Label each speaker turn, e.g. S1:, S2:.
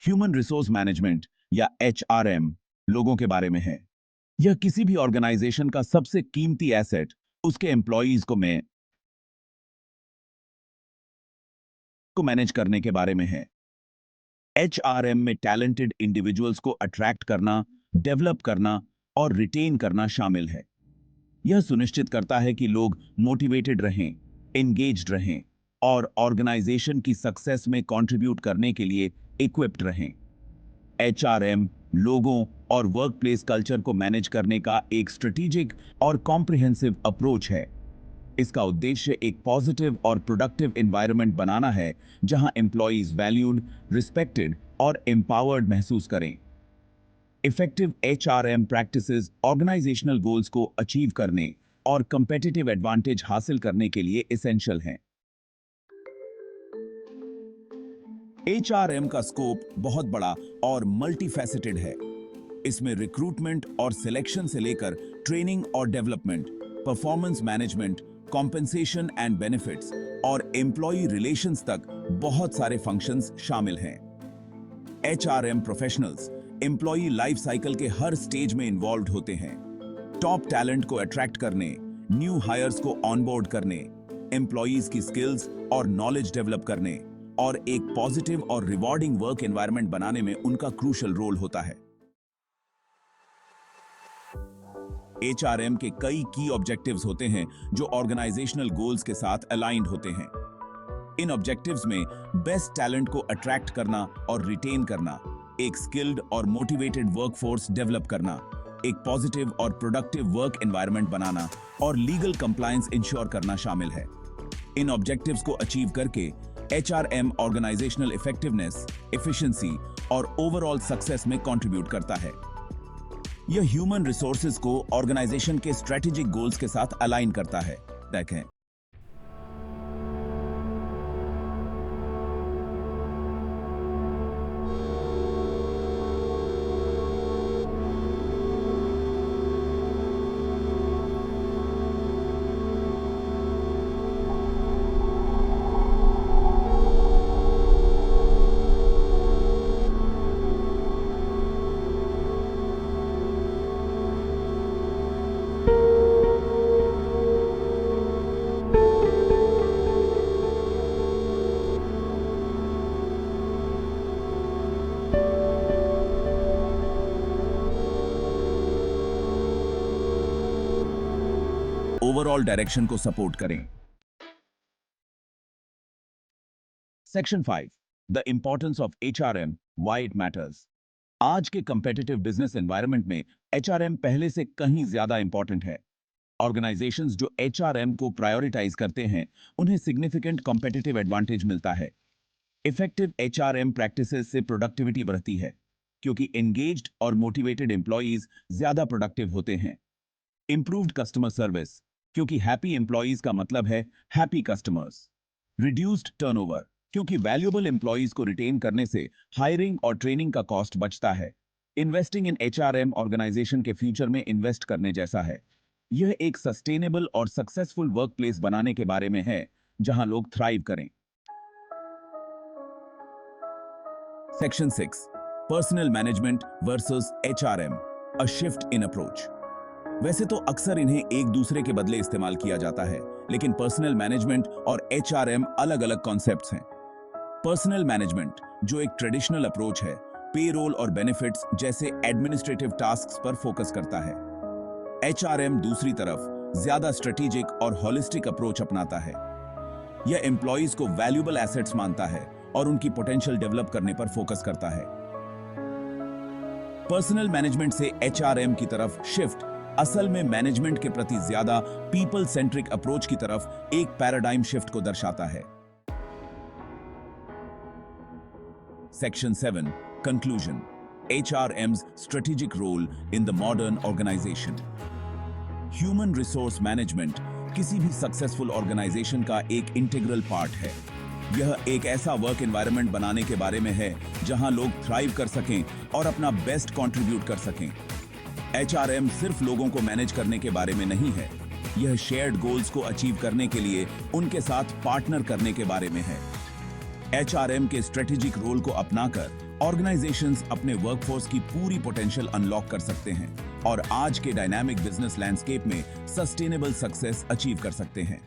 S1: Human resource management या HRM लोगों के बारे में है। यह किसी भी ऑर्गेनाइजेशन का सबसे कीमती एसेट उसके एम्प्लॉयज को मैनेज करने के बारे में है। एचआरएम में टैलेंटेड इंडिविजुअल्स को अट्रैक्ट करना, डेवलप करना और रिटेन करना शामिल है। यह सुनिश्चित करता है कि लोग मोटिवेटेड रहें, एंगेज्ड रहें और ऑर्गेनाइजेशन की सक्सेस में कंट्रीब्यूट करने के लिए इक्विप्ड रहें। एचआरएम लोगों और वर्कप्लेस कल्चर को मैनेज करने का एक स्ट्रेटेजिक और कॉम्प्रिहेंसिव अप्रोच है। इसका उद्देश्य एक पॉजिटिव और प्रोडक्टिव एनवायरनमेंट बनाना है जहां एम्प्लॉयज वैल्यूड, रिस्पेक्टेड और एम्पावर्ड महसूस करें। Effective HRM practices organisational goals को अचीव करने और कंपेटिटिव एडवांटेज हासिल करने के लिए एसेंशियल हैं। एचआरएम का स्कोप बहुत बड़ा और मल्टीफैसेटेड है। इसमें रिक्रूटमेंट और सिलेक्शन से लेकर ट्रेनिंग और development, performance management, compensation and benefits और एम्प्लॉय रिलेशंस तक बहुत सारे फंक्शंस शामिल हैं। HRM professionals employee life cycle के हर स्टेज में इन्वॉल्व होते हैं। टॉप टैलेंट को अट्रैक्ट करने, न्यू हायर्स को ऑनबोर्ड करने, एम्प्लॉयज की स्किल्स और नॉलेज डेवलप करने और एक पॉजिटिव और रिवॉर्डिंग वर्क एनवायरनमेंट बनाने में उनका क्रूशियल रोल होता है। एचआरएम के कई की ऑब्जेक्टिव्स होते हैं जो ऑर्गेनाइजेशनल गोल्स के साथ अलाइंड होते हैं। इन ऑब्जेक्टिव्स में बेस्ट टैलेंट को अट्रैक्ट करना और रिटेन करना, एक स्किल्ड और मोटिवेटेड वर्कफोर्स डेवलप करना, एक पॉजिटिव और प्रोडक्टिव वर्क एनवायरनमेंट बनाना और लीगल कंप्लायंस इंश्योर करना शामिल है। इन ऑब्जेक्टिव्स को अचीव करके एचआरएम ऑर्गेनाइजेशनल इफेक्टिवनेस, एफिशिएंसी और ओवरऑल सक्सेस में कंट्रीब्यूट करता है। यह ह्यूमन रिसोर्सेज को ऑर्गेनाइजेशन के स्ट्रेटेजिक गोल्स के साथ अलाइन करता है। देखें, ओवरऑल डायरेक्शन को सपोर्ट करें। Section 5, the importance of HRM, why it matters. आज के कंपेटिटिव बिजनेस एनवायरनमेंट में एचआरएम पहले से कहीं ज्यादा इंपॉर्टेंट है। ऑर्गेनाइजेशंस जो एचआरएम को प्रायोरिटाइज करते हैं, उन्हें सिग्निफिकेंट कंपेटिटिव एडवांटेज मिलता है। इफेक्टिव एचआरएम प्रैक्टिसेस से प्रोडक्टिविटी बढ़ती है क्योंकि एंगेज्ड और मोटिवेटेड एम्प्लॉयज ज्यादा प्रोडक्टिव होते हैं। इंप्रूव्ड कस्टमर सर्विस, क्योंकि हैप्पी एम्प्लॉयज का मतलब है हैप्पी कस्टमर्स। रिड्यूस्ड टर्नओवर, क्योंकि वैल्यूएबल एम्प्लॉयज को रिटेन करने से हायरिंग और ट्रेनिंग का कॉस्ट बचता है। इन्वेस्टिंग इन एचआरएम ऑर्गेनाइजेशन के फ्यूचर में इन्वेस्ट करने जैसा है। यह एक सस्टेनेबल और सक्सेसफुल वर्कप्लेस बनाने के बारे में है जहां लोग थ्राइव करें। Section 6, personal management versus HRM, a shift in approach. वैसे तो अक्सर इन्हें एक दूसरे के बदले इस्तेमाल किया जाता है, लेकिन पर्सनल मैनेजमेंट और एचआरएम अलग-अलग कॉन्सेप्ट्स हैं। पर्सनल मैनेजमेंट, जो एक ट्रेडिशनल अप्रोच है, पेरोल और बेनिफिट्स जैसे एडमिनिस्ट्रेटिव टास्क्स पर फोकस करता है। एचआरएम दूसरी तरफ ज्यादा स्ट्रेटेजिक और होलिस्टिक अप्रोच अपनाता है। यह एम्प्लॉयज को वैल्यूएबल एसेट्स मानता है और उनकी पोटेंशियल डेवलप करने पर फोकस करता है। पर्सनल मैनेजमेंट से एचआरएम की तरफ शिफ्ट असल में मैनेजमेंट के प्रति ज्यादा पीपल सेंट्रिक अप्रोच की तरफ एक पैराडाइम शिफ्ट को दर्शाता है। Section 7, conclusion, HRMS strategic role in the modern organisation. Human resource management किसी भी सक्सेसफुल ऑर्गेनाइजेशन का एक इंटीग्रल पार्ट है। यह एक ऐसा वर्क एनवायरनमेंट बनाने के बारे में है जहां लोग थ्राइव कर सकें और अपना बेस्ट कंट्रीब्यूट कर सकें। एचआरएम सिर्फ लोगों को मैनेज करने के बारे में नहीं है, यह शेयर्ड गोल्स को अचीव करने के लिए उनके साथ पार्टनर करने के बारे में है। एचआरएम के स्ट्रेटेजिक रोल को अपनाकर ऑर्गेनाइजेशंस अपने वर्कफोर्स की पूरी पोटेंशियल अनलॉक कर सकते हैं और आज के डायनामिक बिजनेस लैंडस्केप में सस्टेनेबल सक्सेस अचीव कर सकते हैं।